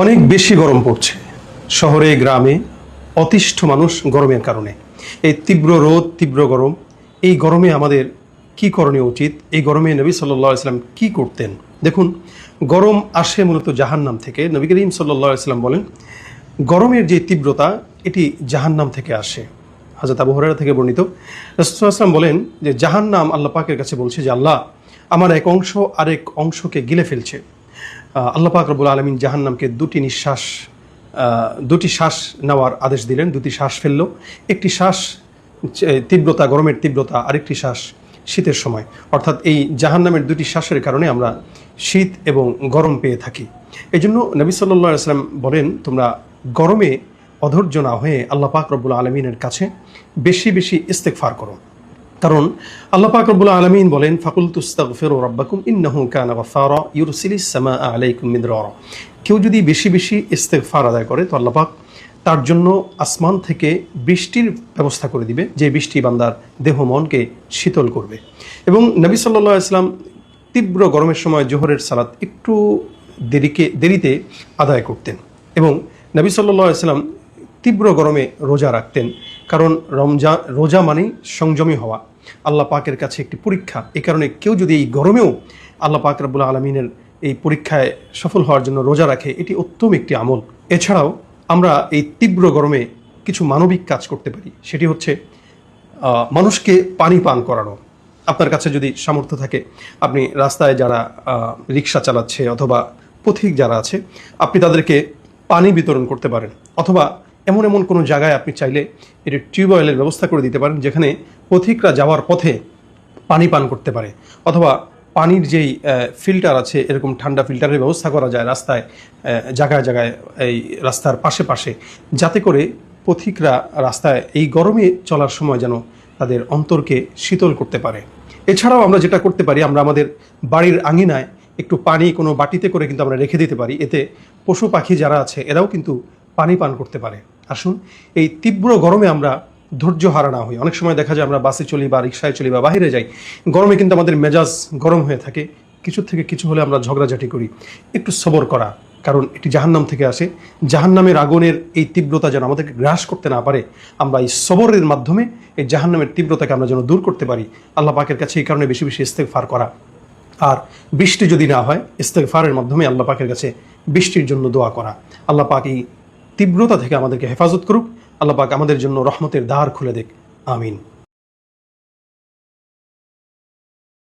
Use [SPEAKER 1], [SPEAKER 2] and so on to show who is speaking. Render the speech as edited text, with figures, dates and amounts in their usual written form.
[SPEAKER 1] অনেক বেশি গরম পড়ছে শহরে গ্রামে, অতিষ্ঠ মানুষ গরমের কারণে। এই তীব্র রোদ, তীব্র গরম, এই গরমে আমাদের কি করণীয় উচিত? এই গরমে নবী সাল্লাল্লাহু আলাইহি সাল্লাম কি করতেন? দেখুন, গরম আসে মূলত জাহান্নাম থেকে। নবী করিম সাল্লাল্লাহু আলাইহি সাল্লাম বলেন, গরমের যে তীব্রতা এটি জাহান্নাম থেকে আসে। হযরত আবু হুরায়রা থেকে বর্ণিত, রাসূল সাল্লাল্লাহু আলাইহি ওয়াসাল্লাম বলেন যে জাহান্নাম আল্লাহ পাকের কাছে বলছে যে আল্লাহ, আমার এক অংশ আরেক অংশকে গিলে ফেলছে। আল্লাহ পাক রব্বুল আলামিন জাহান্নামকে দুটি শ্বাস নেওয়ার আদেশ দিলেন। দুটি শ্বাস ফেললো, একটি শ্বাস তীব্রতা, গরমের তীব্রতা, আরেকটি শ্বাস শীতের সময়। অর্থাৎ এই জাহান্নামের দুটি শ্বাসের কারণে আমরা শীত এবং গরম পেয়ে থাকি। এই জন্য নবী সাল্লাল্লাহু আলাইহি ওয়াসাল্লাম বলেন, তোমরা গরমে অধৈর্য না হয়ে আল্লাহ পাক রব্বুল আলামিনের কাছে বেশি বেশি ইস্তেগফার করো। কারণ আল্লাহ পাক রব্বুল আলামিন বলেন, ফাকুলতু আস্তাগফিরু রাব্বাকুম ইন্নাহু কানা গাফফারা ইউরসিলিস সামাআ আলাইকুম মিদরারা। কেউ যদি বেশি বেশি ইস্তেগফার আদায় করে তো আল্লাহ পাক তার জন্য আসমান থেকে বৃষ্টির ব্যবস্থা করে দিবে, যে বৃষ্টি বান্দার দেহ মনকে শীতল করবে। এবং নবী সাল্লাল্লাহু আলাইহি ওয়াসাল্লাম তীব্র গরমের সময় জোহরের সালাত একটু দেরিতে আদায় করতেন। এবং নবী সাল্লাল্লাহু আলাইহি ওয়াসাল্লাম তীব্র গরমে রোজা রাখতেন। কারণ রোজা মানেই সংযমী হওয়া, আল্লাহ পাকের কাছে একটি পরীক্ষা। এই কারণে কেউ যদি এই গরমেও আল্লাহ পাক রব্বুল আলামিনের এই পরীক্ষায় সফল হওয়ার জন্য রোজা রাখে, এটি উত্তম একটি আমল। এছাড়াও আমরা এই তীব্র গরমে কিছু মানবিক কাজ করতে পারি। সেটি হচ্ছে মানুষকে পানি পান করানো। আপনার কাছে যদি সামর্থ্য থাকে, আপনি রাস্তায় যারা রিক্সা চালাচ্ছে অথবা পথিক যারা আছে, আপনি তাদেরকে পানি বিতরণ করতে পারেন। অথবা এমন কোনো জায়গায় আপনি চাইলে এটি টিউবওয়েলের ব্যবস্থা করে দিতে পারেন, যেখানে পথিকরা যাওয়ার পথে পানি পান করতে পারে। অথবা পানির যেই ফিল্টার আছে, এরকম ঠান্ডা ফিল্টারের ব্যবস্থা করা যায় রাস্তায়, জায়গায় জায়গায়, এই রাস্তার পাশে পাশে, যাতে করে পথিকরা রাস্তায় এই গরমে চলার সময় যেন তাদের অন্তরকে শীতল করতে পারে। এছাড়াও আমরা যেটা করতে পারি, আমরা আমাদের বাড়ির আঙিনায় একটু পানি কোনো বাটিতে করে কিন্তু আমরা রেখে দিতে পারি। এতে পশু পাখি যারা আছে এরাও কিন্তু পানি পান করতে পারে। আসুন, এই তীব্র গরমে আমরা ধৈর্য হারা না হই। অনেক সময় দেখা যায় আমরা বাসে চলি বা রিক্সায় চলি বা বাইরে যাই, গরমে কিন্তু আমাদের মেজাজ গরম হয়ে থাকে, কিছু থেকে কিছু হলে আমরা ঝগড়াঝাটি করি। একটু সবর করা, কারণ এটি জাহান্নাম থেকে আসে। জাহান্নামের আগুনের এই তীব্রতা যেন আমাদেরকে গ্রাস করতে না পারে, আমরা এই সবরের মাধ্যমে এই জাহান্নামের তীব্রতাকে আমরা যেন দূর করতে পারি। আল্লাহ পাকের কাছে এই কারণে বেশি বেশি ইস্তেগফার করা। আর বৃষ্টি যদি না হয়, ইস্তেগফারের মাধ্যমে আল্লাহ পাকের কাছে বৃষ্টির জন্য দোয়া করা। আল্লাহ পাক এই তীব্রতা থেকে আমাদেরকে হেফাজত করুক। আল্লাহ পাক আমাদের জন্য রহমতের দ্বার খুলে দেখ। আমিন।